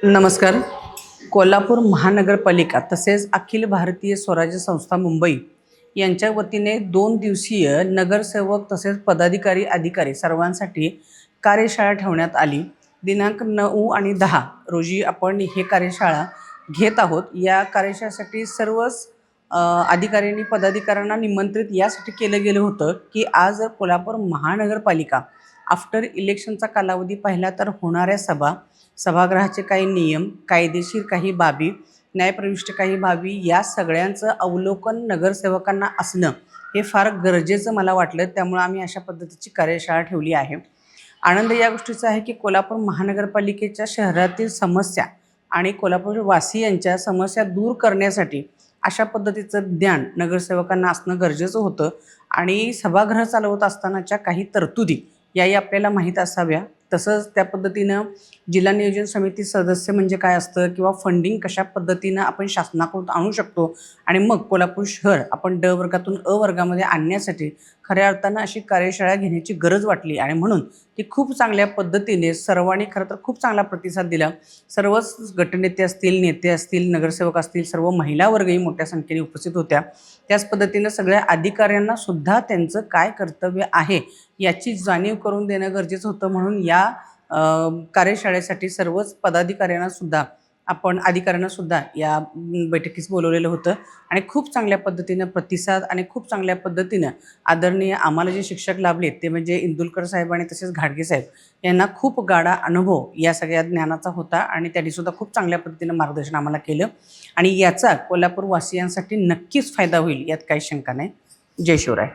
नमस्कार. कोल्हापूर महानगरपालिका तसेच अखिल भारतीय स्वराज्य संस्था मुंबई यांच्या वतीने 2 दिवसीय नगरसेवक तसेच पदाधिकारी अधिकारी सर्वांसाठी कार्यशाळा ठेवण्यात आली. दिनांक 9 आणि 10 रोजी आपण ही कार्यशाळा घेत आहोत. या कार्यशाळेसाठी सर्वच अधिकाऱ्यांनी पदाधिकाऱ्यांना निमंत्रित यासाठी केलं गेलं होतं की आज कोल्हापूर महानगरपालिका आफ्टर इलेक्शनचा कालावधी पाहिला तर होणाऱ्या सभागृहाचे काही नियम, कायदेशीर काही बाबी, न्यायप्रविष्ट काही बाबी या सगळ्यांचं अवलोकन नगरसेवकांना असणं हे फार गरजेचं मला वाटलं. त्यामुळे आम्ही अशा पद्धतीची कार्यशाळा ठेवली आहे. आनंद या गोष्टीचा आहे की कोल्हापूर महानगरपालिकेच्या शहरातील समस्या आणि कोल्हापूरवासियांच्या समस्या दूर करण्यासाठी अशा पद्धतीचं ज्ञान नगरसेवकांना असणं गरजेचं होतं आणि सभागृह चालवत असतानाच्या काही तरतुदी याही आपल्याला माहीत असाव्या. तसंच त्या पद्धतीनं जिल्हा नियोजन समिती सदस्य म्हणजे काय असतं किंवा फंडिंग कशा पद्धतीनं आपण शासनाकडून आणू शकतो आणि मग कोल्हापूर शहर आपण ड वर्गातून अ वर्गामध्ये आणण्यासाठी खऱ्या अर्थानं अशी कार्यशाळा घेण्याची गरज वाटली आणि म्हणून ती खूप चांगल्या पद्धतीने सर्वांनी खरं तर खूप चांगला प्रतिसाद दिला. सर्वच गटनेते असतील, नेते असतील, नगरसेवक असतील, सर्व महिला वर्गही मोठ्या संख्येने उपस्थित होत्या. त्याच पद्धतीनं सगळ्या अधिकाऱ्यांना सुद्धा त्यांचं काय कर्तव्य आहे याची जाणीव करून देणं गरजेचं होतं. म्हणून या कार्यशाळेसाठी सर्वच अधिकाऱ्यांना सुद्धा या बैठकीस बोलवलेलं होतं आणि खूप चांगल्या पद्धतीनं प्रतिसाद आणि खूप चांगल्या पद्धतीनं आदरणीय आम्हाला जे शिक्षक लाभले ते म्हणजे इंदुलकर साहेब आणि तसेच घाडगे साहेब यांना खूप गाढा अनुभव या सगळ्या ज्ञानाचा होता आणि त्यांनी सुद्धा खूप चांगल्या पद्धतीनं मार्गदर्शन आम्हाला केलं आणि याचा कोल्हापूरवासियांसाठी नक्कीच फायदा होईल यात काही शंका नाही. जय शिवराय.